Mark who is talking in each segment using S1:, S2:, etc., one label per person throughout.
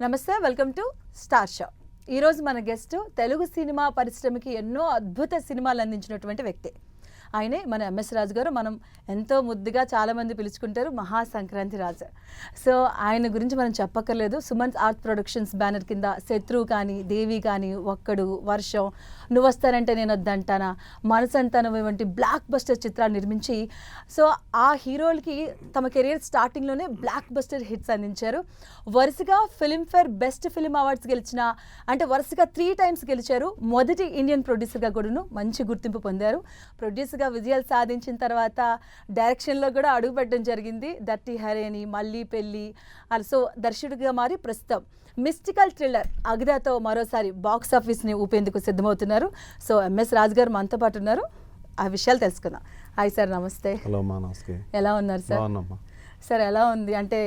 S1: నమస్తే, welcome to star show. ఈరోజు మన గెస్ట్ తెలుగు సినిమా పరిశ్రమకి ఎన్నో అద్భుత సినిమాలు అందించినటువంటి వ్యక్తి. ఆయనే మన ఎంఎస్ రాజు గారు. మనం ఎంతో ముద్దుగా చాలామంది పిలుచుకుంటారు మహా సంక్రాంతి రాజు. సో ఆయన గురించి మనం చెప్పక్కర్లేదు. సుమన్ ఆర్ట్ ప్రొడక్షన్స్ బ్యానర్ కింద శత్రువు కానీ, దేవి కానీ, ఒక్కడు, వర్షం, నువ్వు వస్తానంటే నేను వద్దంటానా, మనసంతానం వంటి బ్లాక్ బస్టర్ చిత్రాలు నిర్మించి సో ఆ హీరోలకి తమ కెరీర్ స్టార్టింగ్లోనే బ్లాక్ బస్టర్ హిట్స్ అందించారు. వరుసగా ఫిల్మ్ఫేర్ బెస్ట్ ఫిల్మ్ అవార్డ్స్ గెలిచిన, అంటే వరుసగా 3 times గెలిచారు. మొదటి ఇండియన్ ప్రొడ్యూసర్గా కూడాను మంచి గుర్తింపు పొందారు. ప్రొడ్యూసర్గా విజయాలు సాధించిన తర్వాత డైరెక్షన్లో కూడా అడుగుపెట్టడం జరిగింది. దట్టి హరేని, మళ్ళీ పెళ్ళి, సో దర్శకుడిగా మారి ప్రస్తుతం మిస్టికల్ థ్రిల్లర్ అగదాతో మరోసారి బాక్స్ ఆఫీస్ని ఊపేందుకు సిద్ధమవుతున్నారు. సో ఎంఎస్ రాజు గారు మనతో పాటు ఉన్నారు. ఆ విషయాలు తెలుసుకుందాం. హాయ్ సార్, నమస్తే.
S2: హలో మా, నమస్తే.
S1: ఎలా ఉన్నారు సార్? సార్ ఎలా ఉంది అంటే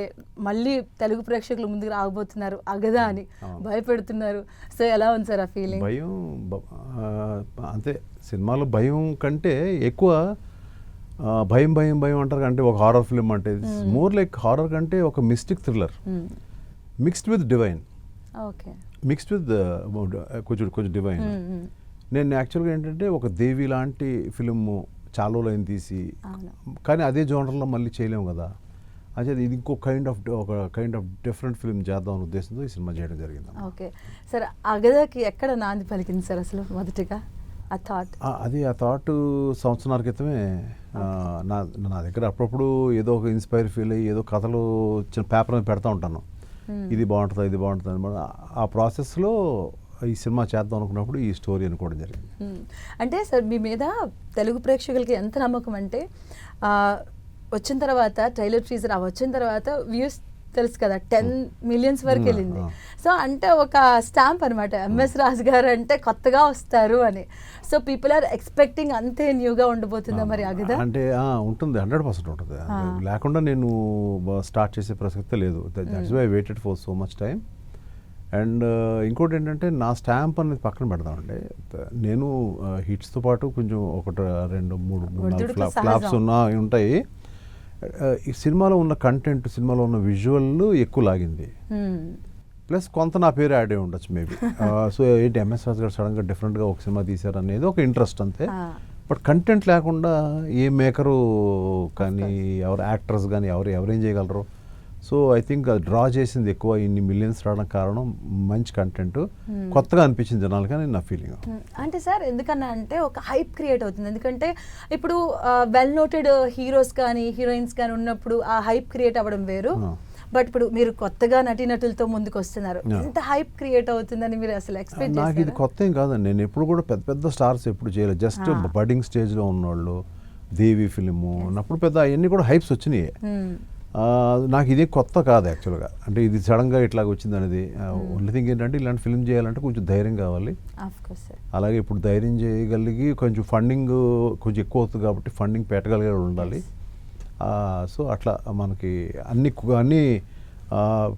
S1: మళ్ళీ తెలుగు ప్రేక్షకులు ముందుకు రాబోతున్నారు అగదా అని భయపెడుతున్నారు. సో ఎలా ఉంది సార్ ఆ ఫీలింగ్?
S2: భయం అంతే. సినిమాలో భయం కంటే ఎక్కువ భయం భయం భయం అంటారు. అంటే ఒక హారర్ ఫిల్మ్ అంటే మోర్ లైక్ హారర్ కంటే ఒక mystic thriller mixed with divine.
S1: Okay,
S2: mixed with కొంచెం డివైన్. నేను యాక్చువల్గా ఏంటంటే ఒక దేవి లాంటి ఫిలిం చాలా లైన్ తీసి, కానీ అదే జోనర్లో మళ్ళీ చేయలేము కదా. అదే ఇది ఇంకో కైండ్ ఆఫ్ డిఫరెంట్ ఫిల్మ్ చేద్దాం అనే ఉద్దేశంతో ఈ సినిమా చేయడం జరిగింది.
S1: ఓకే సార్, అగదాకి ఎక్కడ నాంది పలికింది సార్ అసలు మొదటిగా ఆ థాట్?
S2: ఆ థాట్ సంవత్సరాల క్రితమే నా దగ్గర అప్పుడప్పుడు ఏదో ఒక ఇన్స్పైర్ ఫీల్ అయ్యి ఏదో కథలు చిన్న పేపర్ మీద పెడతా ఉంటాను. ఇది బాగుంటుంది అనమాట. ఆ ప్రాసెస్లో ఈ సినిమా చేద్దాం అనుకున్నప్పుడు ఈ స్టోరీ అనుకోవడం జరిగింది.
S1: అంటే సార్ మీ మీద తెలుగు ప్రేక్షకులకి ఎంత నమ్మకం అంటే వచ్చిన తర్వాత ట్రైలర్ టీజర్ వచ్చిన తర్వాత వ్యూస్ తెలుసు కదా 10 million వరకు వెళ్ళింది. సో అంటే ఒక స్టాంప్ అనమాట, ఎంఎస్ రాజు గారు అంటే కొత్తగా వస్తారు అని. సో పీపుల్ ఆర్ ఎక్స్పెక్టింగ్ అంతే న్యూగా ఉండబోతుందా మరి అగదా?
S2: అంటే ఉంటుంది, 100% ఉంటుంది. లేకుండా నేను స్టార్ట్ చేసే ప్రసక్తే లేదు. That's why I waited for so much time. And ఇంకోటి ఏంటంటే నా స్టాంప్ అనేది పక్కన పెడదామండి. నేను హిట్స్తో పాటు కొంచెం 1, 2, 3 ఫ్లాప్స్ ఉంటాయి. ఈ సినిమాలో ఉన్న కంటెంట్, సినిమాలో ఉన్న విజువల్ ఎక్కువ లాగింది. ప్లస్ కొంత నా పేరు యాడ్ అయి ఉండొచ్చు మేబీ. సో ఏంటి ఎంఎస్ రాజు గారు సడన్గా డిఫరెంట్గా ఒక సినిమా తీశారు అనేది ఒక ఇంట్రెస్ట్ అంతే. బట్ కంటెంట్ లేకుండా ఏ మేకరు కానీ ఎవరు యాక్టర్స్ కానీ ఎవరేం చేయగలరు. సో ఐ థింక్ డ్రా చేసింది ఎక్కువ, ఇన్ని మిలియన్స్ రావడానికి కారణం మంచి కంటెంట్, కొత్తగా అనిపించింది జనాలకి అని నా ఫీలింగ్.
S1: అంటే సార్ ఎందుకన్నా అంటే ఒక హైప్ క్రియేట్ అవుతుంది. ఎందుకంటే ఇప్పుడు వెల్ నోటెడ్ హీరోస్ కానీ హీరోయిన్స్ కానీ ఉన్నప్పుడు ఆ హైప్ క్రియేట్ అవ్వడం వేరు. బట్ ఇప్పుడు మీరు కొత్తగా నటీనటులతో ముందుకు వస్తున్నారు, ఎంత హైప్ క్రియేట్ అవుతుందని మీరు అసలు ఎక్స్పెక్ట్ చేశారా?
S2: నాకు ఇది కొత్త ఏం కాదండి. నేను ఎప్పుడు కూడా పెద్ద పెద్ద స్టార్స్ ఎప్పుడు చేయలేదు. జస్ట్ బడ్డింగ్ స్టేజ్లో ఉన్నవాళ్ళు, దేవి ఫిలిము ఉన్నప్పుడు పెద్ద అవన్నీ కూడా హైప్స్ వచ్చినాయి. నాకు ఇదే కొత్త కాదు యాక్చువల్గా. అంటే ఇది సడన్గా ఇట్లాగ వచ్చింది అనేది. ఓన్లీ థింగ్ ఏంటంటే ఇలాంటి ఫిల్మ్ చేయాలంటే కొంచెం ధైర్యం కావాలి. అలాగే ఇప్పుడు ధైర్యం చేయగలిగి కొంచెం ఫండింగ్ కొంచెం ఎక్కువ అవుతుంది కాబట్టి ఫండింగ్ పెట్టగలిగే ఉండాలి. సో అట్లా మనకి అన్ని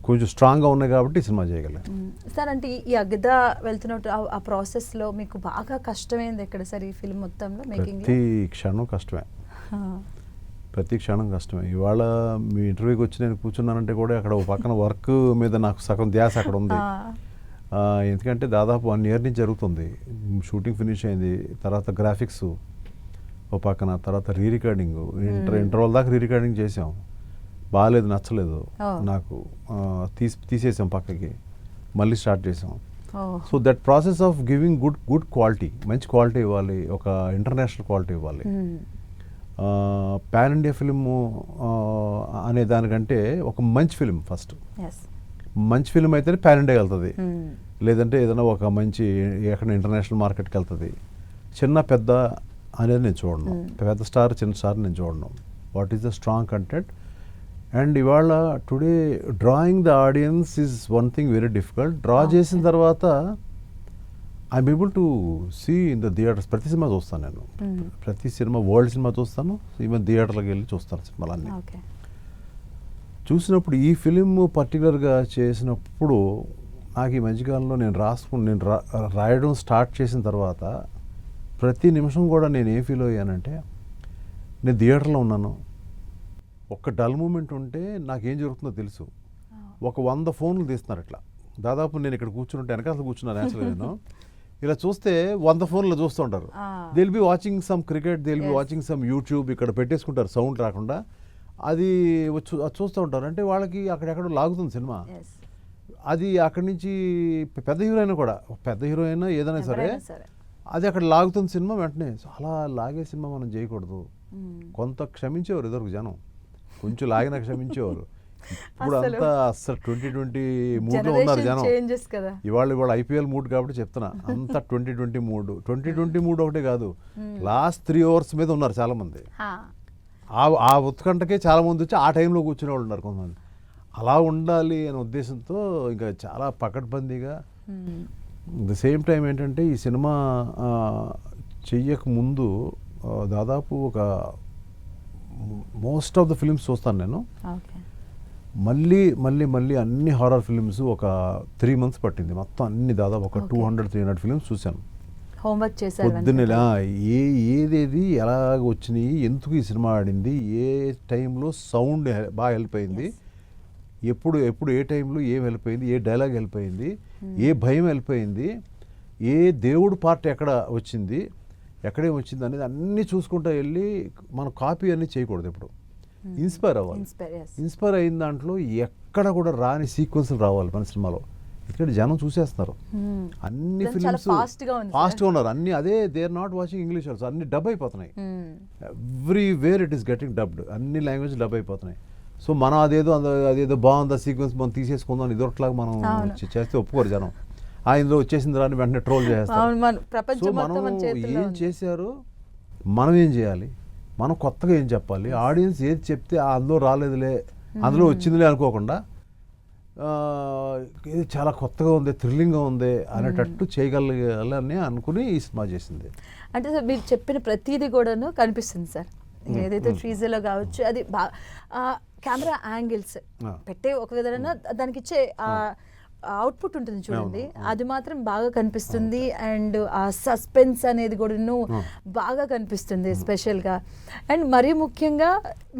S2: కొంచెం స్ట్రాంగ్గా ఉన్నాయి కాబట్టి సినిమా చేయగలం.
S1: సార్ అంటే ఈ అగదా వెళ్తున్నట్టు ఆ ప్రాసెస్లో మీకు బాగా కష్టమైంది ఎక్కడ సార్ ఈ ఫిల్మ్ మొత్తంలో మేకింగ్?
S2: ప్రతి క్షణం కష్టమే, ప్రతి క్షణం కష్టమే. ఇవాళ మీ ఇంటర్వ్యూకి వచ్చి నేను కూర్చున్నానంటే కూడా అక్కడ ఒక పక్కన వర్క్ మీద నాకు సగం ధ్యాస అక్కడ ఉంది. ఎందుకంటే దాదాపు 1 year నుంచి జరుగుతుంది. షూటింగ్ ఫినిష్ అయింది, తర్వాత గ్రాఫిక్స్ ఒక పక్కన, తర్వాత రీ రికార్డింగ్, ఇంటర్వల్ దాకా రీ రికార్డింగ్ చేసాం. బాగాలేదు, నచ్చలేదు నాకు, తీసేసాం పక్కకి, మళ్ళీ స్టార్ట్ చేసాం. So that process of giving good quality, మంచి క్వాలిటీ ఇవ్వాలి, ఒక ఇంటర్నేషనల్ క్వాలిటీ ఇవ్వాలి. పాన్ ఇండియా ఫిలిము అనే దానికంటే ఒక మంచి ఫిలిం ఫస్ట్. మంచి ఫిలిం అయితేనే పాన్ ఇండియా వెళ్తుంది, లేదంటే ఏదైనా ఒక మంచి ఎక్కడ ఇంటర్నేషనల్ మార్కెట్కి వెళ్తుంది. చిన్న పెద్ద అనేది నేను చూడను, పెద్ద స్టార్ చిన్న స్టార్ నేను చూడను. What is the strong content. And ఇవాళ today drawing the audience is one thing very difficult. Draw చేసిన తర్వాత I'm able to see in the theatres. ప్రతి సినిమా చూస్తాను నేను, ప్రతి సినిమా, వరల్డ్ సినిమా చూస్తాను, ఈవెన్ థియేటర్లకు వెళ్ళి చూస్తాను సినిమాలన్నీ. చూసినప్పుడు ఈ ఫిలిం పర్టికులర్గా చేసినప్పుడు నాకు ఈ మధ్యకాలంలో నేను రాయడం స్టార్ట్ చేసిన తర్వాత ప్రతి నిమిషం కూడా నేను ఏం ఫీల్ అయ్యానంటే, నేను థియేటర్లో ఉన్నాను, ఒక్క డల్ మూమెంట్ ఉంటే నాకేం జరుగుతుందో తెలుసు. ఒక 100 ఫోన్లు తీస్తున్నారు ఇట్లా దాదాపు నేను ఇక్కడ కూర్చుంటే వెనకాల కూర్చున్నాను యాక్చువల్గా నేను ఇలా చూస్తే 100 ఫోన్లు చూస్తూ ఉంటారు. They will be watching some cricket, they will be watching some YouTube, ఇక్కడ పెట్టేసుకుంటారు సౌండ్ రాకుండా, అది చూస్తూ ఉంటారు. అంటే వాళ్ళకి అక్కడెక్కడ లాగుతుంది సినిమా. అది అక్కడి నుంచి పెద్ద హీరోయిన్ కూడా, పెద్ద హీరోయిన్ ఏదైనా సరే అది అక్కడ లాగుతుంది సినిమా. వెంటనే అలా లాగే సినిమా మనం చేయకూడదు. కొంత క్షమించేవారు ఇదివరకు జనం, కొంచెం లాగినా క్షమించేవారు. ఇప్పుడు అంతా అసలు 2020 మూడ్లో ఉన్నారు జనం. ఇవాళ IPL మూడ్ కాబట్టి చెప్తున్నా, అంతా 2020 మూడ్ ఒకటే కాదు, లాస్ట్ 3 అవర్స్ మీద ఉన్నారు చాలా మంది. ఆ ఉత్కంఠకే చాలా మంది వచ్చి ఆ టైంలో కూర్చునే వాళ్ళు ఉన్నారు కొంతమంది. అలా ఉండాలి అనే ఉద్దేశంతో ఇంకా చాలా పకడ్బందీగా. ద సేమ్ టైం ఏంటంటే ఈ సినిమా చెయ్యక ముందు దాదాపు ఒక మోస్ట్ ఆఫ్ ద ఫిల్మ్స్ చూస్తాను నేను. మళ్ళీ అన్ని హారర్ ఫిల్మ్స్ ఒక 3 months పట్టింది మొత్తం అన్ని, దాదాపు ఒక 200-300 ఫిల్మ్స్ చూశాను.
S1: హోంవర్క్ చేశారు
S2: పొద్దున్నే ఏదేది ఎలాగ వచ్చినాయి, ఎందుకు ఈ సినిమా ఆడింది, ఏ టైంలో సౌండ్ బాగా హెల్ప్ అయింది, ఎప్పుడు ఏ టైంలో ఏం హెల్ప్ అయింది, ఏ డైలాగ్ హెల్ప్ అయింది, ఏ భయం హెల్ప్ అయింది, ఏ దేవుడు పార్ట్ ఎక్కడ వచ్చింది, ఎక్కడేం వచ్చింది అనేది అన్నీ చూసుకుంటూ వెళ్ళి మనం కాపీ అన్నీ చేయకూడదు. ఇప్పుడు ఇన్స్పైర్ అవ్వాలి. ఇన్స్పైర్ అయిన దాంట్లో ఎక్కడ కూడా రాని సీక్వెన్స్లు రావాలి మన సినిమాలో. ఎందుకంటే జనం చూసేస్తున్నారు, అన్ని ఫిల్మ్స్ ఫాస్ట్గా ఉన్నారు అన్ని. అదే they are not watching English also, అన్ని డబ్ అయిపోతున్నాయి. Everywhere it is getting dubbed, అన్ని లాంగ్వేజ్ డబ్ అయిపోతున్నాయి. సో మనం అదేదో బాగుందా సీక్వెన్స్ మనం తీసేసుకుందాం ఇదొకట్లాగా మనం చేస్తే ఒప్పుకోరు జనం. ఇందులో వచ్చేసింది రాని వెంటనే ట్రోల్ చేస్తారు. సో మనం ఏం చేశారు, మనం ఏం చేయాలి, మనం కొత్తగా ఏం చెప్పాలి, ఆడియన్స్ ఏది చెప్తే అందులో రాలేదులే అందులో వచ్చిందిలే అనుకోకుండా ఇది చాలా కొత్తగా ఉంది, థ్రిల్లింగ్గా ఉంది అనేటట్టు చేయగలగాలని అనుకుని ఈ సినిమా చేసింది.
S1: అంటే సార్ మీరు చెప్పిన ప్రతిదీ కూడాను కనిపిస్తుంది సార్, ఏదైతే ట్రీజర్లో కావచ్చు, అది కెమెరా యాంగిల్స్ పెట్టే ఒక విధంగా దానికి ఇచ్చే అవుట్పుట్ ఉంటుంది చూడండి, అది మాత్రం బాగా కనిపిస్తుంది. అండ్ ఆ సస్పెన్స్ అనేది కూడా బాగా కనిపిస్తుంది స్పెషల్గా. అండ్ మరీ ముఖ్యంగా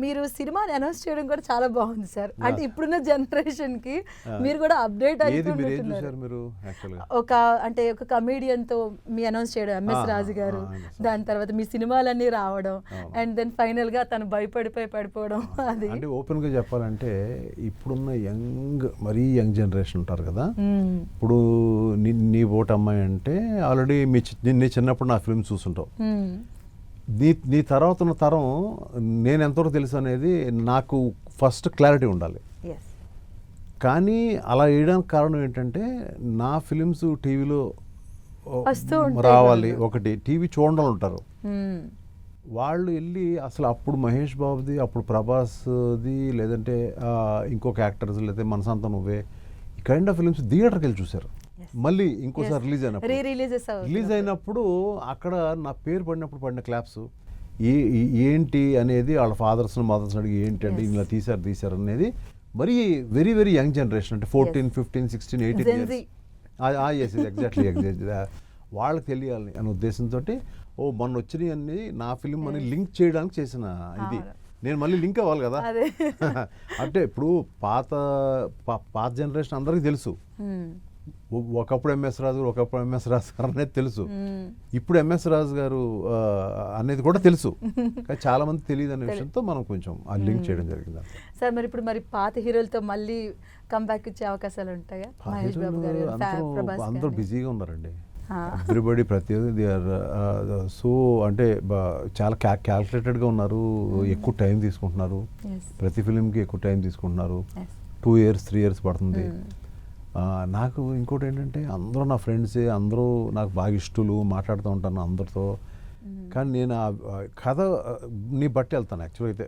S1: మీరు సినిమాని అనౌన్స్ చేయడం కూడా చాలా బాగుంది సార్. అంటే ఇప్పుడున్న జనరేషన్కి మీరు కూడా అప్డేట్ అవుతున్నారు. ఒక కమీడియన్తో మీ అనౌన్స్ చేయడం MS రాజు గారు, దాని తర్వాత మీ సినిమాలన్నీ రావడం, అండ్ దెన్ ఫైనల్గా తను పడిపోవడం. అది
S2: అంటే ఓపెన్గా చెప్పాలంటే ఇప్పుడున్న మరీ యంగ్ జనరేషన్ ఉంటారు కదా. ఇప్పుడు నీ ఓటు అమ్మాయి అంటే ఆల్రెడీ నీ చిన్నప్పుడు నా ఫిల్మ్ చూస్తుంటావు. నీ తర్వాత ఉన్న తరం నేను ఎంతవరకు తెలుసు అనేది నాకు ఫస్ట్ క్లారిటీ ఉండాలి. కానీ అలా వేయడానికి కారణం ఏంటంటే నా ఫిలిమ్స్ టీవీలో రావాలి, ఒకటి టీవీ చూడడం ఉంటారు వాళ్ళు వెళ్ళి. అసలు అప్పుడు మహేష్ బాబుది, అప్పుడు ప్రభాస్ది, లేదంటే ఇంకొక యాక్టర్స్, లేదంటే మనసంతా నువ్వే, ఈ కైండ్ ఆఫ్ ఫిల్మ్స్ థియేటర్కి వెళ్ళి చూశారు. మళ్ళీ ఇంకోసారి రిలీజ్ అయినప్పుడు అక్కడ నా పేరు పడిన క్లాప్స్ ఏంటి అనేది, వాళ్ళ ఫాదర్స్ మదర్స్ అడిగి ఏంటి అంటే ఇలా తీశారు అనేది. మరి వెరీ వెరీ యంగ్ జనరేషన్, అంటే 14, 15, 16, 18 ఇయర్స్. ఎగ్జాక్ట్లీ వాళ్ళకి తెలియాలి అనే ఉద్దేశంతో మొన్న వచ్చినాయి అన్ని నా ఫిల్మ్ అని లింక్ చేయడానికి చేసిన ఇది. నేను మళ్ళీ లింక్ అవ్వాలి కదా. అంటే ఇప్పుడు పాత జనరేషన్ అందరికీ తెలుసు, ఒకప్పుడు MS రాజు గారు, ఒకప్పుడు MS రాజు గారు అనేది తెలుసు, ఇప్పుడు MS రాజు గారు అనేది కూడా తెలుసు. కానీ చాలా మంది తెలియదు అనే విషయంతో మనం కొంచెం ఆ లింక్ చేయడం జరిగింది
S1: సార్. మరి ఇప్పుడు పాత హీరోలతో మళ్ళీ కంబ్యాక్ ఇచ్చే అవకాశాలు ఉంటాయా?
S2: అందరూ బిజీగా ఉన్నారండి, ఎవ్రీబడి, ప్రతి దే ఆర్ సో అంటే చాలా క్యాల్కులేటెడ్గా ఉన్నారు, ఎక్కువ టైం తీసుకుంటున్నారు, ప్రతి ఫిలింకి ఎక్కువ టైం తీసుకుంటున్నారు. 2 years 3 years పడుతుంది. నాకు ఇంకోటి ఏంటంటే అందరూ నా ఫ్రెండ్సే, అందరూ నాకు బాగా ఇష్టలు, మాట్లాడుతూ ఉంటాను అందరితో. కానీ నేను ఆ కథ నీ బట్టి వెళ్తాను. యాక్చువల్గా అయితే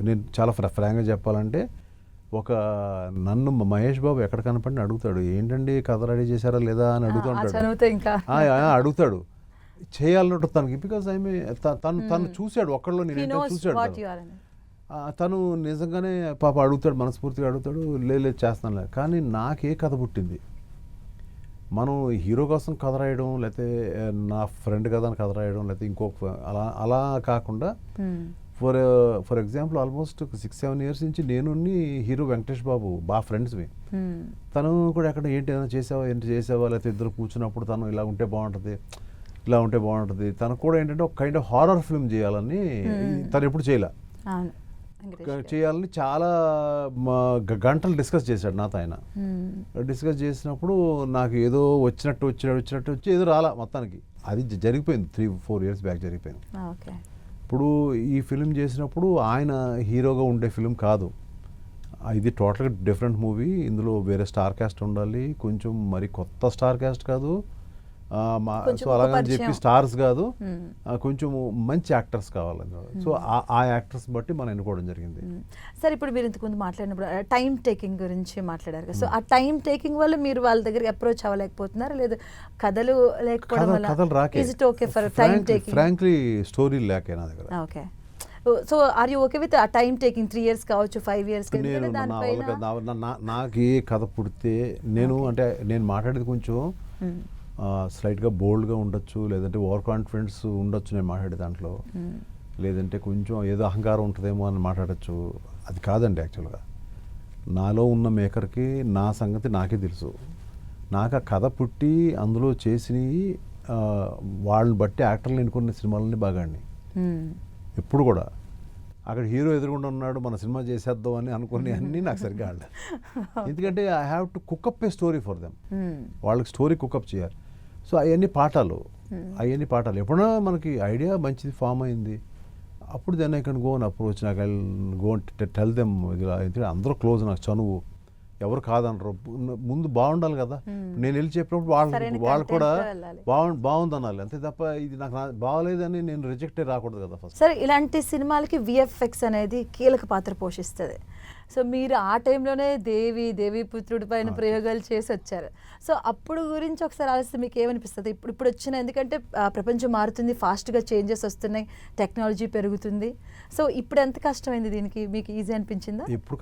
S2: నేను చాలా ఫ్రాంక్గా చెప్పాలంటే, నన్ను మహేష్ బాబు ఎక్కడ కనపడిని అడుగుతాడు, ఏంటండి కథ రెడీ చేశారా లేదా అని అడుగుతాడు. చేయాలన్నట్టు తనకి, బికాజ్ తను చూశాడు, ఒక్కళ్ళు నేను చూశాడు. తను నిజంగానే పాప అడుగుతాడు, మనస్ఫూర్తిగా అడుగుతాడు, లేదు చేస్తాను. కానీ నాకే కథ పుట్టింది, మనం హీరో కోసం కథ రాయడం, లేకపోతే నా ఫ్రెండ్ కదా అని కథ రాయడం, లేకపోతే ఇంకొక అలా కాకుండా ఫర్ ఎగ్జాంపుల్ ఆల్మోస్ట్ 6-7 ఇయర్స్ నుంచి నేను హీరో వెంకటేష్ బాబు బాగా ఫ్రెండ్స్వి. తను కూడా ఎక్కడ ఏంటి ఏదైనా చేసావా లేకపోతే ఇద్దరు కూర్చున్నప్పుడు తను ఇలా ఉంటే బాగుంటుంది. తనకు కూడా ఏంటంటే ఒక కైండ్ ఆఫ్ హారర్ ఫిల్మ్ చేయాలని తను ఎప్పుడు చేయాలని చాలా గంటలు డిస్కస్ చేశాడు నాతో ఆయన. డిస్కస్ చేసినప్పుడు నాకు ఏదో వచ్చినట్టు వచ్చి ఏదో రాలా మొత్తానికి. అది జరిగిపోయింది 3-4 ఇయర్స్ బ్యాక్ జరిగిపోయింది. ఇప్పుడు ఈ ఫిలిం చేసినప్పుడు ఆయన హీరోగా ఉండే ఫిలిం కాదు, ఇది టోటల్గా డిఫరెంట్ మూవీ. ఇందులో వేరే స్టార్ క్యాస్ట్ ఉండాలి, కొంచెం మరి కొత్త స్టార్ క్యాస్ట్ కాదు, సో అలాగని చెప్పి స్టార్స్ కాదు, కొంచెం మంచి యాక్టర్స్ కావాలి. సో ఆ యాక్టర్స్ బట్టి మనం ఎన్నుకోవడం జరిగింది.
S1: సార్ ఇప్పుడు మీరు ఇంతకుముందు మాట్లాడినప్పుడు టైం టేకింగ్ గురించి మాట్లాడారు కదా, సో ఆ టైం టేకింగ్ వల్ల మీరు వాళ్ళ దగ్గరికి అప్రోచ్ అవ్వలేకపోతున్నారు, లేదు కథలు లేకపోవడం వల్ల?
S2: కథలు రాకే,
S1: is it okay for time taking?
S2: Frankly story లేకే నా దగ్గర.
S1: Okay, so are you okay with ఆ టైం టేకింగ్ 3 years కావచ్చు, 5 years?
S2: నాకు ఏ కథ పుడితే నేను మాట్లాడేది కొంచెం స్లైట్గా బోల్డ్గా ఉండొచ్చు, లేదంటే ఓవర్ కాన్ఫిడెన్స్ ఉండొచ్చు నేను మాట్లాడే దాంట్లో, లేదంటే కొంచెం ఏదో అహంకారం ఉంటుందేమో అని మాట్లాడచ్చు. అది కాదండి. యాక్చువల్గా నాలో ఉన్న మేకర్కి నా సంగతి నాకే తెలుసు. నాకు ఆ కథ పుట్టి అందులో చేసినవి వాళ్ళని బట్టి యాక్టర్లు ఎన్నుకున్న సినిమాలని బాగా ఆడినాయి. ఎప్పుడు కూడా అక్కడ హీరో ఎదురుగుండా ఉన్నాడు, మన సినిమా చేసేద్దాం అని అనుకుని అన్నీ నాకు సరిగ్గా ఆడలేదు. ఎందుకంటే I have to cook up a story for them. వాళ్ళకి స్టోరీ కుకప్ చేయాలి. సో అవన్నీ పాఠాలు. ఎప్పుడైనా మనకి ఐడియా మంచిది ఫామ్ అయింది, అప్పుడు then I can go and approach, నాకు గో టెల్ దెమ్. అందరూ క్లోజ్, నాకు చనువు, ఎవరు కాదనరు. ముందు బాగుండాలి కదా, నేను వెళ్ళి చెప్పినప్పుడు వాళ్ళు కూడా బాగుంది అనాలి, అంతే తప్ప ఇది నాకు బాగలేదని నేను రిజెక్టే రాకూడదు కదా. ఫస్ట్
S1: సరే, ఇలాంటి సినిమాలకి విఎఫ్ఎక్స్ అనేది కీలక పాత్ర పోషిస్తుంది. సో మీరు ఆ టైంలోనే దేవి పుత్రుడి పైన ప్రయోగాలు చేసి వచ్చారు. సో అప్పుడు గురించి ఒకసారి ఆలోచిస్తే మీకు ఏమనిపిస్తుంది? ఇప్పుడు వచ్చిన, ఎందుకంటే ప్రపంచం మారుతుంది, ఫాస్ట్గా చేంజెస్ వస్తున్నాయి, టెక్నాలజీ పెరుగుతుంది. సో ఇప్పుడు ఎంత కష్టమైంది దీనికి? మీకు ఈజీ అనిపించిందా?
S2: ఎప్పుడు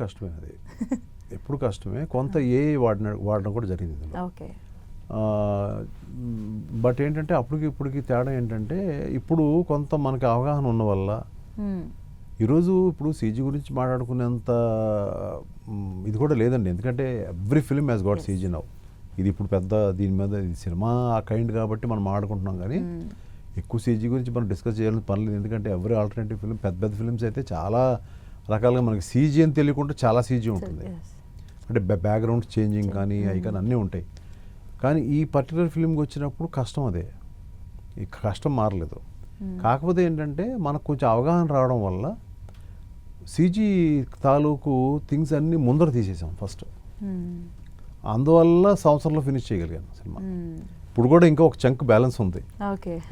S2: కష్టమే. కొంత ఏ వాడడం కూడా జరిగింది.
S1: ఓకే,
S2: బట్ ఏంటంటే ఇప్పటికి తేడా ఏంటంటే, ఇప్పుడు కొంత మనకి అవగాహన ఉన్న వల్ల ఈరోజు ఇప్పుడు సీజీ గురించి మాట్లాడుకునేంత ఇది కూడా లేదండి. ఎందుకంటే every film has got CG now. ఇది ఇప్పుడు పెద్ద దీని మీద ఇది సినిమా కైండ్ కాబట్టి మనం మాట్లాడుకుంటున్నాం, కానీ ఎక్కువ సీజీ గురించి మనం డిస్కస్ చేయాలని పని లేదు. ఎందుకంటే ఎవ్రీ ఆల్టర్నేటివ్ ఫిల్మ్, పెద్ద ఫిల్మ్స్ అయితే చాలా రకాలుగా మనకి సీజీ అని తెలియకుండా చాలా సీజీ ఉంటుంది. అంటే బ్యాక్గ్రౌండ్ చేంజింగ్ కానీ అవి కానీ అన్నీ ఉంటాయి. కానీ ఈ పర్టికులర్ ఫిల్మ్కి వచ్చినప్పుడు కష్టం అదే, ఈ కష్టం మారలేదు. కాకపోతే ఏంటంటే మనకు కొంచెం అవగాహన రావడం వల్ల సీజీ తాలూకు థింగ్స్ అన్నీ ముందర తీసేసాం ఫస్ట్. అందువల్ల సంవత్సరంలో ఫినిష్ చేయగలిగాను సినిమా. ఇప్పుడు కూడా ఇంకో ఒక చంక్ బ్యాలెన్స్ ఉంది,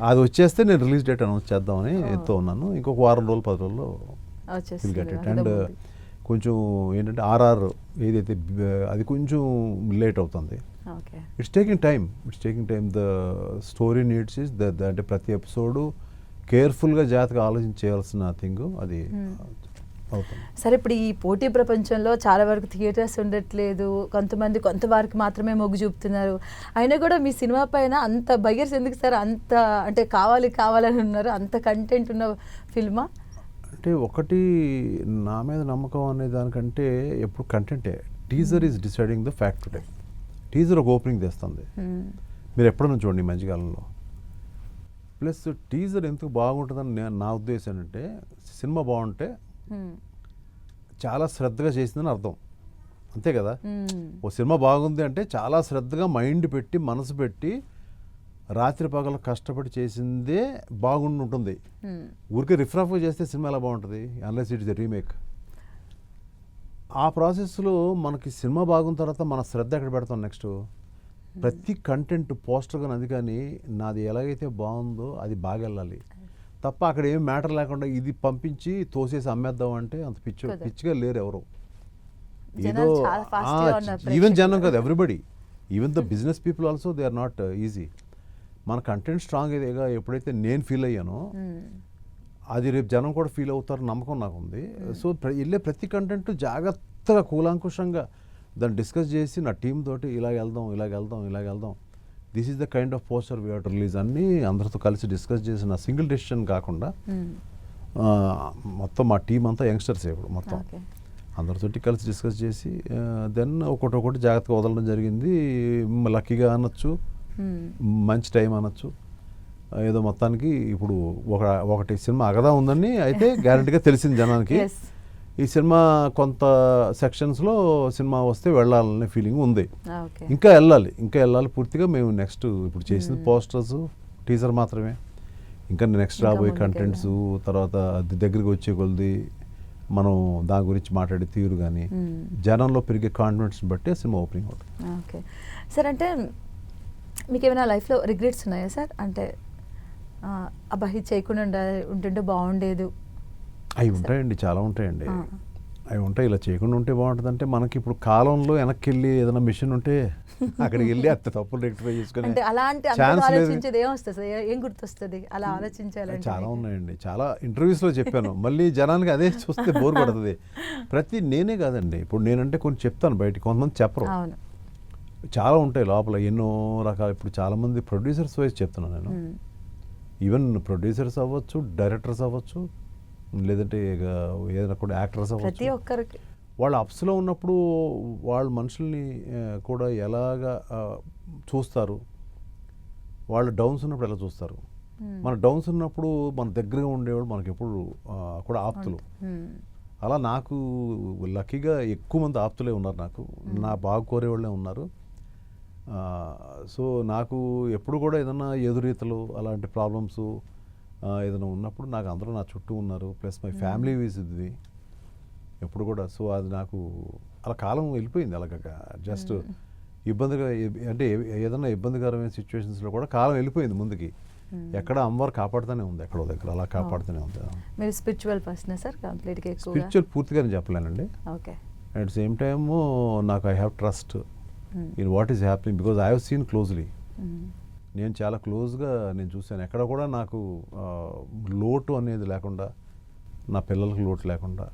S2: అది వచ్చేస్తే నేను రిలీజ్ డేట్ అనౌన్స్ చేద్దామని ఎంతో ఉన్నాను. ఇంకొక 10 రోజుల్లో అండ్ కొంచెం ఏంటంటే ఆర్ఆర్ ఏదైతే అది కొంచెం లేట్ అవుతుంది. It's taking time. The story needs is అంటే ప్రతి ఎపిసోడు కేర్ఫుల్గా జాగ్రత్తగా ఆలోచించాల్సిన థింగ్ అది అవుతుంది.
S1: సరే, ఇప్పుడు ఈ పోటీ ప్రపంచంలో చాలా వరకు థియేటర్స్ ఉండట్లేదు, కొంత వారికి మాత్రమే మొగ్గు చూపుతున్నారు. అయినా కూడా మీ సినిమా పైన అంత బయ్యర్స్ ఎందుకు సార్? అంత అంటే కావాలని ఉన్నారు, అంత కంటెంట్ ఉన్న ఫిల్మా?
S2: అంటే ఒకటి నా మీద నమ్మకం అనే దానికంటే ఎప్పుడు కంటెంటే. Teaser is deciding the fact today. Teaser ఒక ఓపెనింగ్ తెస్తుంది, మీరు ఎప్పుడన్నా చూడండి ఈ మధ్యకాలంలో. ప్లస్ టీజర్ ఎందుకు బాగుంటుందని నా ఉద్దేశం ఏంటంటే, సినిమా బాగుంటే చాలా శ్రద్ధగా చేసిందని అర్థం, అంతే కదా. ఓ సినిమా బాగుంది అంటే చాలా శ్రద్ధగా మైండ్ పెట్టి మనసు పెట్టి రాత్రి పగలు కష్టపడి చేసిందే బాగుండి ఉంటుంది. ఊరికే రిఫ్రాఫ్గా చేస్తే సినిమా ఎలా బాగుంటుంది, unless it is a remake. ఆ ప్రాసెస్లో మనకి సినిమా బాగున్న తర్వాత మన శ్రద్ధ ఎక్కడ పెడతాం నెక్స్ట్? ప్రతి కంటెంట్ పోస్టర్ కానీ అది కానీ నాది ఎలాగైతే బాగుందో అది బాగా వెళ్ళాలి తప్ప అక్కడ ఏం మ్యాటర్ లేకుండా ఇది పంపించి తోసేసి అమ్మేద్దాం అంటే అంత పిచ్చిగా లేరు ఎవరు. ఏదో ఈవెన్ జనం కాదు, everybody, even the business people also they are not easy. మన కంటెంట్ స్ట్రాంగ్ అయ్యేగా ఎప్పుడైతే నేను ఫీల్ అయ్యానో అది రేపు జనం కూడా ఫీల్ అవుతారు నమ్మకం నాకు ఉంది. సో వెళ్ళే ప్రతి కంటెంట్ జాగ్రత్తగా కూలాంకుషంగా దాన్ని డిస్కస్ చేసి నా టీం తోటి ఇలాగ వెళ్దాం, this is the kind of poster we have to release అన్నీ అందరితో కలిసి డిస్కస్ చేసిన సింగిల్ డెసిషన్ కాకుండా మొత్తం మా టీం అంతా యంగ్స్టర్సే ఇప్పుడు మొత్తం.
S1: ఓకే.
S2: అందరితోటి కలిసి డిస్కస్ చేసి దెన్ ఒకటి జాగ్రత్తగా వదలడం జరిగింది. లక్కీగా అనొచ్చు, మంచి టైం అనొచ్చు. ఏదో మొత్తానికి ఇప్పుడు ఒకటి సినిమా అగదా ఉందని అయితే గ్యారంటీగా తెలిసింది జనానికి.
S1: Yes.
S2: ఈ సినిమా కొంత సెక్షన్స్లో సినిమా వస్తే వెళ్ళాలనే ఫీలింగ్ ఉంది.
S1: ఓకే.
S2: ఇంకా వెళ్ళాలి పూర్తిగా. మేము నెక్స్ట్ ఇప్పుడు చేసింది పోస్టర్స్, టీజర్ మాత్రమే. ఇంకా నెక్స్ట్
S1: ఇంకా
S2: రాబోయే
S1: ముందుకు
S2: కంటెంట్స్, తర్వాత దగ్గరికి వచ్చే కొలది మనం దాని గురించి మాట్లాడే తీరు కానీ జనంలో పెరిగే కాన్ఫిడెన్స్ బట్టే సినిమా ఓపెనింగ్ అవుతుంది.
S1: Okay sir. అంటే మీకు ఏమైనా లైఫ్లో రిగ్రెట్స్ ఉన్నాయా సార్? అంటే అబ్బా ఇది చేయకుండా ఉంటుంటే బాగుండేదు.
S2: అవి ఉంటాయండి, చాలా ఉంటాయండి. అవి ఉంటాయి. ఇలా చేయకుండా ఉంటే బాగుంటుంది అంటే మనకి ఇప్పుడు కాలంలో వెనక్కి వెళ్ళి ఏదైనా మిషన్ ఉంటే అక్కడికి వెళ్ళి అంత తప్పులు రెక్టిఫై చేసుకుని
S1: అంటే అలాంటి
S2: ఛాన్స్ లేదు.
S1: ఆలోచించేది ఏమొస్తుంది సార్? ఏం గుర్తొస్తుంది అలా ఆలోచించాలంటే?
S2: చాలా ఉన్నాయండి. చాలా ఇంటర్వ్యూస్లో చెప్పాను. మళ్ళీ జనానికి అదే చూస్తే బోర్ పడుతుంది. నేనే కాదండి, ఇప్పుడు నేనంటే కొన్ని చెప్తాను బయటికి, కొంతమంది చెప్పరు.
S1: అవును.
S2: చాలా ఉంటాయి లోపల ఎన్నో రకాలు. ఇప్పుడు చాలామంది ప్రొడ్యూసర్స్ వైజ్ చెప్తున్నాను నేను. ఈవెన్ ప్రొడ్యూసర్స్ అవ్వచ్చు, డైరెక్టర్స్ అవ్వచ్చు, లేదంటే ఏదైనా కూడా యాక్టర్స్
S1: ప్రతి
S2: అవ్వచ్చు.
S1: ఒక్కరికి
S2: వాళ్ళు అప్స్లో ఉన్నప్పుడు వాళ్ళ మనుషుల్ని కూడా ఎలాగా చూస్తారు, వాళ్ళు డౌన్స్ ఉన్నప్పుడు ఎలా చూస్తారు. మన డౌన్స్ ఉన్నప్పుడు మన దగ్గరగా ఉండేవాళ్ళు మనకి ఎప్పుడు కూడా ఆప్తులు. అలా నాకు లక్కీగా ఎక్కువ మంది ఆప్తులే ఉన్నారు. నాకు నా బాగా కోరేవాళ్ళే ఉన్నారు. సో నాకు ఎప్పుడు కూడా ఏదైనా ఎదురీతలు అలాంటి ప్రాబ్లమ్స్ ఏదైనా ఉన్నప్పుడు నాకు అందరూ నా చుట్టూ ఉన్నారు. ప్లస్ మై ఫ్యామిలీ ఈజ్ ఇది ఎప్పుడు కూడా. సో అది నాకు అలా కాలం వెళ్ళిపోయింది. అలాగ జస్ట్ ఇబ్బందిగా అంటే ఏదైనా ఇబ్బందికరమైన సిచ్యువేషన్స్లో కూడా కాలం వెళ్ళిపోయింది ముందుకి. ఎక్కడ అమ్మవారు కాపాడుతూనే ఉంది, ఎక్కడో దగ్గర అలా కాపాడుతూనే ఉంది.
S1: మీరు స్పిరిచువల్ పర్సన్ సార్? కంప్లీట్గా
S2: స్పిరిచువల్ పూర్తిగా నేను చెప్పలేనండి.
S1: ఓకే.
S2: అట్ సేమ్ టైమ్ నాకు I have trust in what is happening because I have seen closely. నేను చాలా క్లోజ్గా నేను చూశాను. ఎక్కడ కూడా నాకు లోటు అనేది లేకుండా, నా పిల్లలకి లోటు లేకుండా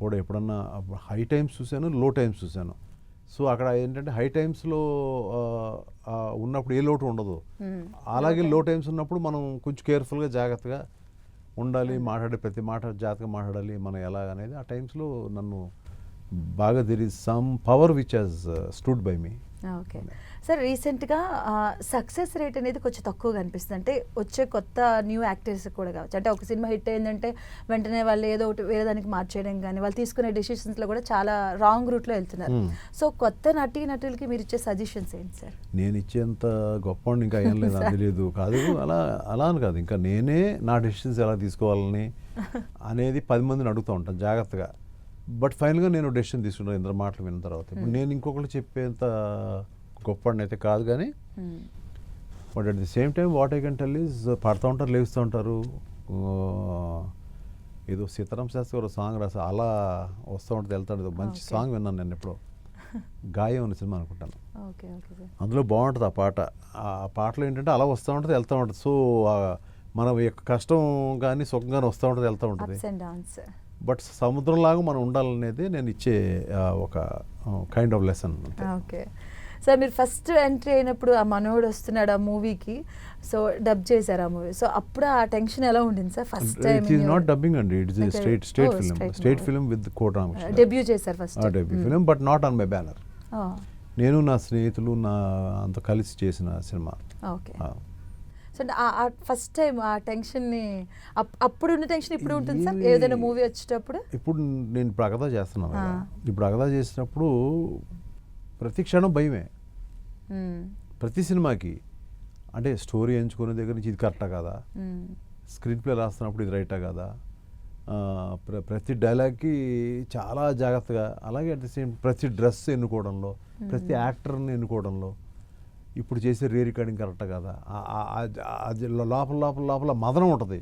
S2: కూడా ఎప్పుడన్నా హై టైమ్స్ చూశాను, లో టైమ్స్ చూశాను. సో అక్కడ ఏంటంటే హై టైమ్స్లో ఉన్నప్పుడు ఏ లోటు ఉండదు. అలాగే లో టైమ్స్ ఉన్నప్పుడు మనం కొంచెం కేర్ఫుల్గా జాగ్రత్తగా ఉండాలి. మాట్లాడే ప్రతి మాట జాగ్రత్తగా మాట్లాడాలి మనం ఎలాగనేది. ఆ టైమ్స్లో నన్ను బాగా there is some power which has stood by me.
S1: Okay sir. రీసెంట్గా సక్సెస్ రేట్ అనేది కొంచెం తక్కువగా అనిపిస్తుంది. అంటే వచ్చే కొత్త న్యూ యాక్టర్స్ కూడా కావచ్చు. అంటే ఒక సినిమా హిట్ అయిందంటే వెంటనే వాళ్ళు ఏదో ఒకటి వేరే దానికి మార్చేయడం కానీ, వాళ్ళు తీసుకునే డెసిషన్స్లో కూడా చాలా రాంగ్ రూట్లో వెళ్తున్నారు. సో కొత్త నటులకి మీరు ఇచ్చే సజెషన్స్ ఏంటి సార్?
S2: నేను ఇచ్చేంత గొప్ప ఇంకా ఏం లేదు, నాకు తెలియదు. కాదు అలా అని కాదు, ఇంకా నేనే నా డెసిషన్స్ ఎలా తీసుకోవాలని అనేది 10 మందిని అడుగుతూ ఉంటాను జాగ్రత్తగా. బట్ ఫైనల్గా నేను డెసిషన్ తీసుకుంటాను ఇందరు మాటలు విన్న తర్వాత. ఇప్పుడు నేను ఇంకొకరు చెప్పేంత గొప్పని అయితే కాదు కానీ, but at the same time what I can tell is పడుతూ ఉంటారు, లేస్తూ ఉంటారు. ఏదో సీతారాం శాస్త్రి గారు సాంగ్ రాసి అలా వస్తూ ఉంటుంది, వెళ్తూ ఉంటుంది. మంచి సాంగ్ విన్నాను నేను ఎప్పుడో, గాయం అనే సినిమా అనుకుంటాను. అందులో బాగుంటుంది ఆ పాట. ఆ పాటలో ఏంటంటే అలా వస్తూ ఉంటుంది, వెళ్తూ ఉంటుంది. సో మన యొక్క కష్టం కానీ సుఖం కానీ వస్తూ ఉంటుంది, వెళ్తూ ఉంటుంది. బట్ సముద్రంలాగా మనం ఉండాలనేది నేను ఇచ్చే ఒక kind of lesson.
S1: Okay sir. మీరు ఫస్ట్ ఎంట్రీ అయినప్పుడు ఆ మనోడు వస్తున్నాడు ఆ మూవీకి, సో డబ్ చేశారు ఆ మూవీ. సో అప్పుడు ఆ టెన్షన్ ఎలా ఉండింది sir first time?
S2: It is not dubbing అండి, it is straight film with Kota Ramakrishna.
S1: Debut చేశారు first
S2: debut film, but not on my banner. నేను నా స్నేహితులు అంత కలిసి చేసిన సినిమా.
S1: ఓకే. సో ఆ ఫస్ట్ టైం ఆ టెన్షన్ని అప్పుడు ఉన్న టెన్షన్ ఇప్పుడు ఉంటుంది సార్ ఏదైనా మూవీ వచ్చేటప్పుడు?
S2: ఇప్పుడు నేను ఇప్పుడు అగదా చేస్తున్నాను కదా, ఇప్పుడు అగదా చేసినప్పుడు ప్రతి క్షణం భయమే. ప్రతి సినిమాకి అంటే స్టోరీ ఎంచుకునే దగ్గర నుంచి ఇది కరెక్టా కదా, స్క్రీన్ ప్లే రాస్తున్నప్పుడు ఇది రైటా కదా, ప్రతి డైలాగ్కి చాలా జాగ్రత్తగా. అలాగే అట్ ది సేమ్ ప్రతి డ్రెస్ ఎన్నుకోవడంలో, ప్రతి యాక్టర్ని ఎన్నుకోవడంలో, ఇప్పుడు చేసే రీ రికార్డింగ్ కరెక్టా కదా, అది లోపల మదనం ఉంటుంది.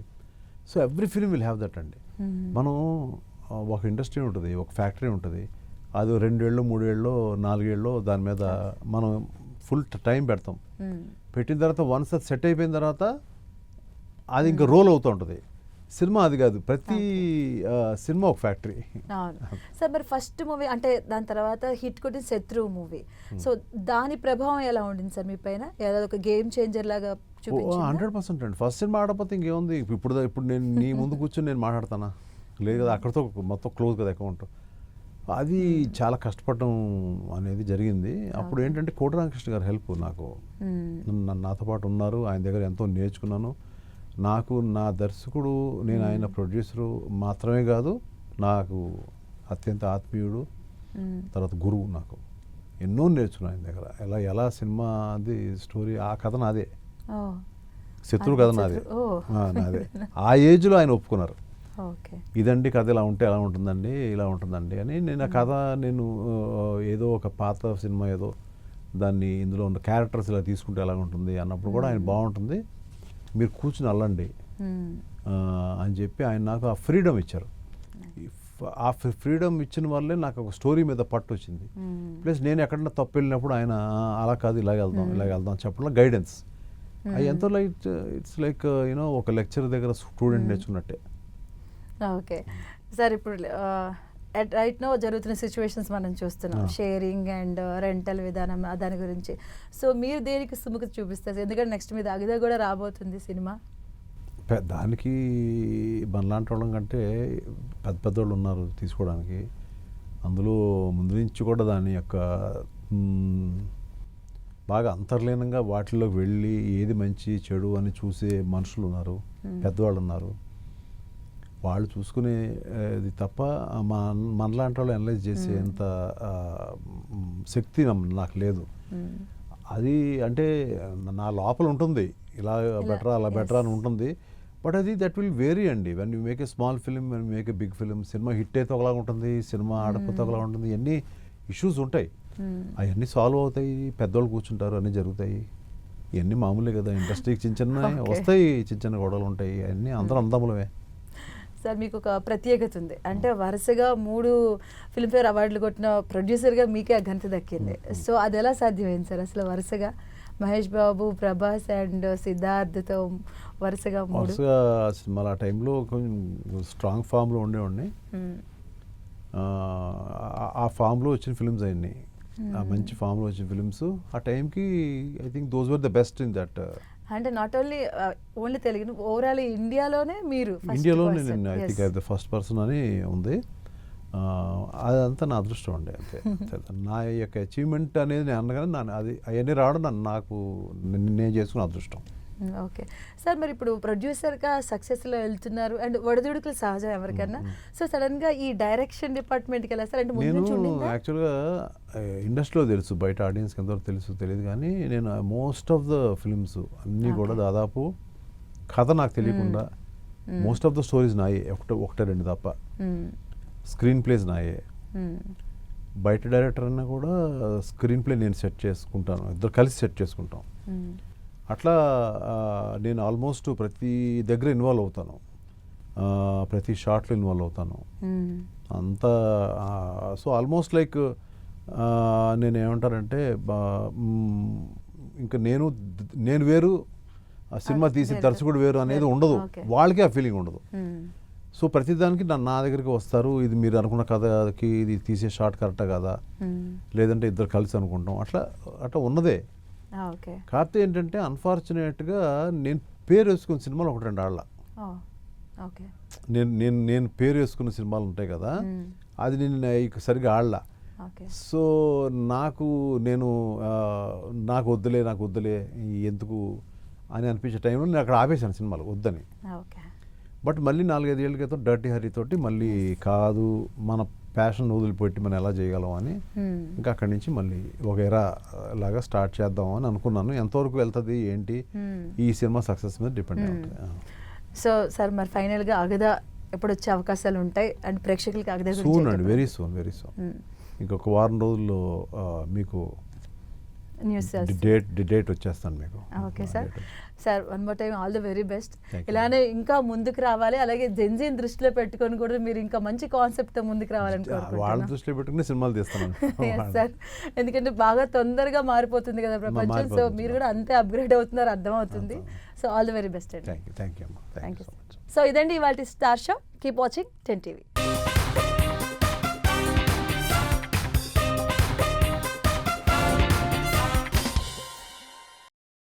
S2: So every film will have that అండి. మనం ఒక ఇండస్ట్రీ ఉంటుంది, ఒక ఫ్యాక్టరీ ఉంటుంది, అది 2 ఏళ్ళు 3 ఏళ్ళు 4 ఏళ్ళు దాని మీద మనం ఫుల్ టైం పెడతాం. పెట్టిన తర్వాత వన్స్ అది సెట్ అయిపోయిన తర్వాత అది ఇంకా రోల్ అవుతూ ఉంటుంది. సినిమా అది కాదు, ప్రతి సినిమా ఒక ఫ్యాక్టరీ.
S1: అవును సార్. మరి ఫస్ట్ మూవీ అంటే దాని తర్వాత హిట్ కొట్టిన శత్రువు మూవీ, సో దాని ప్రభావం ఎలా ఉండింది సార్ మీ పైన? ఏదో ఒక గేమ్ చేంజర్ లాగా చూపించిందా?
S2: 100% అండి. ఫస్ట్ సినిమా ఆడకపోతే ఇంకేముంది, ఇప్పుడు నేను నీ ముందు కూర్చొని నేను మాట్లాడతానా, లేదు కదా, అక్కడితో మొత్తం క్లోజ్ కదా అకౌంట్. అది చాలా కష్టపడడం అనేది జరిగింది. అప్పుడు ఏంటంటే కోటి రామకృష్ణ గారు హెల్ప్ నాకు, నాతో పాటు ఉన్నారు, ఆయన దగ్గర ఎంతో నేర్చుకున్నాను. నాకు నా దర్శకుడు, నేను ఆయన ప్రొడ్యూసరు మాత్రమే కాదు, నాకు అత్యంత ఆత్మీయుడు, తర్వాత గురువు. నాకు ఎన్నో నేర్చుకున్నాను ఆయన దగ్గర. ఎలా సినిమా అది స్టోరీ, ఆ కథ నాదే, శత్రువు కథ నాదే, నాదే. ఆ ఏజ్లో ఆయన ఒప్పుకున్నారు, ఇదండి కథ, ఇలా ఉంటే ఎలా ఉంటుందండి, ఇలా ఉంటుందండి అని. నేను ఆ కథ ఏదో ఒక పాత సినిమా ఏదో దాన్ని ఇందులో ఉన్న క్యారెక్టర్స్ ఇలా తీసుకుంటే ఎలా ఉంటుంది అన్నప్పుడు కూడా ఆయన బాగుంటుంది, మీరు కూర్చుని అల్లండి అని చెప్పి ఆయన నాకు ఆ ఫ్రీడమ్ ఇచ్చారు. ఆ ఫ్రీడమ్ ఇచ్చిన వల్లే నాకు ఒక స్టోరీ మీద పట్టు వచ్చింది. ప్లస్ నేను ఎక్కడన్నా తప్పు వెళ్ళినప్పుడు ఆయన అలా కాదు, ఇలాగ వెళ్దాం చెప్పడంలో గైడెన్స్. అది ఎంతో ఇట్స్ లైక్ యూనో ఒక లెక్చర్ దగ్గర స్టూడెంట్ నేర్చుకున్నట్టే.
S1: ఓకే సార్, ఇప్పుడు రైట్ నో జరుగుతున్న సిచ్యువేషన్స్ మనం చూస్తున్నాం, షేరింగ్ అండ్ రెంటల్ విధానం, దాని గురించి. సో మీరు దేనికి సుముఖత చూపిస్తారు? ఎందుకంటే నెక్స్ట్ మీద అగిదా కూడా రాబోతుంది సినిమా.
S2: దానికి మనలాంటి వాళ్ళం కంటే పెద్దోళ్ళు ఉన్నారు తీసుకోవడానికి. అందులో ముందు నుంచి కూడా దాని యొక్క బాగా అంతర్లీనంగా వాటిల్లోకి వెళ్ళి ఏది మంచి చెడు అని చూసే మనుషులు ఉన్నారు, పెద్దవాళ్ళు ఉన్నారు. వాళ్ళు చూసుకునేది తప్ప మనలాంటి వాళ్ళు అనలైజ్ చేసేంత శక్తి నాకు లేదు. అది అంటే నా లోపల ఉంటుంది, ఇలా బెటరా అలా బెటరా అని ఉంటుంది. బట్ అది దట్ విల్ వేరీ అండి. When you make a small film, when you make a big film. Cinema hit అయితే ఒకలాగా ఉంటుంది, సినిమా ఆడపోతే ఒకలా ఉంటుంది. ఇవన్నీ ఇష్యూస్ ఉంటాయి, అవన్నీ సాల్వ్ అవుతాయి, పెద్దవాళ్ళు కూర్చుంటారు, అన్నీ జరుగుతాయి. ఇవన్నీ మామూలే కదా, ఇండస్ట్రీకి చిన్న చిన్న వస్తాయి, చిన్న చిన్న గొడవలు ఉంటాయి, అవన్నీ అందరూ అందములమే.
S1: సార్ మీకు ఒక ప్రత్యేకత ఉంది, అంటే వరుసగా 3 ఫిల్మ్ఫేర్ అవార్డులు కొట్టిన ప్రొడ్యూసర్గా మీకే ఆ ఘనత దక్కింది. సో అది ఎలా సాధ్యమైంది సార్? అసలు వరుసగా మహేష్ బాబు, ప్రభాస్ అండ్ సిద్ధార్థ్తో వరుసగా
S2: సినిమాలు ఆ టైంలో కొంచెం స్ట్రాంగ్ ఫామ్లో ఉండేవాడిని. ఆ ఫామ్లో వచ్చిన ఫిల్మ్స్ అయ్యి, ఆ మంచి ఫామ్లో వచ్చిన ఫిల్మ్స్ ఆ టైంకి I think those were the best in that.
S1: అంటే నాట్ ఓన్లీ తెలుగు, ఓవరాల్ ఇండియాలోనే మీరు
S2: ఇండియాలోనే నేను I think the first person అని ఉంది. అదంతా నా అదృష్టం అండి, అంతే. నా యొక్క అచీవ్మెంట్ అనేది నేను అనగానే అది అవన్నీ రావడం నాకు నేను చేసుకున్న అదృష్టం.
S1: ఓకే సార్, మరి ఇప్పుడు ప్రొడ్యూసర్గా సక్సెస్లో వెళ్తున్నారు అండ్ ఒడిదుడుకులు సహజం ఎవరికన్నా. సో సడన్గా ఈ డైరెక్షన్ డిపార్ట్మెంట్కి వెళ్ళా సార్? అంటే
S2: నేను యాక్చువల్గా ఇండస్ట్రీలో తెలుసు, బయట ఆడియన్స్కి ఎంతవరకు తెలియదు కానీ నేను మోస్ట్ ఆఫ్ ద ఫిల్మ్స్ అన్నీ కూడా దాదాపు కథ నాకు తెలియకుండా మోస్ట్ ఆఫ్ ద స్టోరీస్ నాయే, ఒకటే 2 తప్ప. స్క్రీన్ ప్లేస్ నాయే. బయట డైరెక్టర్ అన్నా కూడా స్క్రీన్ ప్లే నేను సెట్ చేసుకుంటాను, ఇద్దరు కలిసి సెట్ చేసుకుంటాం. అట్లా నేను ఆల్మోస్ట్ ప్రతి దగ్గర ఇన్వాల్వ్ అవుతాను, ప్రతి షాట్లో ఇన్వాల్వ్ అవుతాను అంతా. సో ఆల్మోస్ట్ లైక్ నేను ఏమంటారంటే ఇంకా నేను వేరు, ఆ సినిమా తీసి దర్శకుడు వేరు అనేది ఉండదు, వాళ్ళకి ఆ ఫీలింగ్ ఉండదు. సో ప్రతిదానికి నా దగ్గరికి వస్తారు, ఇది మీరు అనుకున్న కథకి ఇది తీసే షాట్ కరెక్టా కదా, లేదంటే ఇద్దరు కలిసి అనుకుంటాం, అట్లా ఉన్నదే. కాకపోతే ఏంటంటే అన్ఫార్చునేట్గా నేను పేరు వేసుకున్న సినిమాలు 1-2 ఆళ్ళ, నేను పేరు వేసుకున్న సినిమాలు ఉంటాయి కదా, అది నేను సరిగ్గా ఆడలా. సో నాకు వద్దులే ఎందుకు అని అనిపించే టైంలో నేను అక్కడ ఆపేశాను సినిమాలు వద్దని. బట్ మళ్ళీ 4-5 ఏళ్ళ క్రితం డర్టీ హరి తోటి మళ్ళీ కాదు, మన ప్యాషన్ వదిలిపెట్టి మనం ఎలా చేయగలం అని ఇంకా అక్కడి నుంచి మళ్ళీ ఒక ఎరా లాగా స్టార్ట్ చేద్దాం అని అనుకున్నాను. ఎంతవరకు వెళ్తుంది ఏంటి, ఈ సినిమా సక్సెస్ మీద డిపెండ్ అయి ఉంటుంది.
S1: సో సార్ మరి ఫైనల్గా అగదా ఎప్పుడు వచ్చే అవకాశాలు ఉంటాయి అండ్ ప్రేక్షకులకి అగదా
S2: సూన్ అండి, వెరీ సూన్. ఇంకొక వారం రోజుల్లో మీకు
S1: న్యూస్
S2: డేట్ వచ్చేస్తాను మీకు.
S1: Okay sir one more time all the very best. ఇలానే ఇంకా ముందుకు రావాలి, అలాగే జెన్జీని దృష్టిలో పెట్టుకొని కూడా మీరు ఇంకా మంచి కాన్సెప్ట్తో ముందుకు రావాలని
S2: వాళ్ళ దృష్టిలో పెట్టుకుని సినిమాలు తీస్తాను
S1: సార్. ఎందుకంటే బాగా తొందరగా మారిపోతుంది కదా ప్రపంచం, సో మీరు కూడా అంతే అప్గ్రేడ్ అవుతున్నారు అర్థమవుతుంది. So all the very best అండి.
S2: Thank you.
S1: సో ఇదండి ఇవాళ star show. Keep watching 10 TV.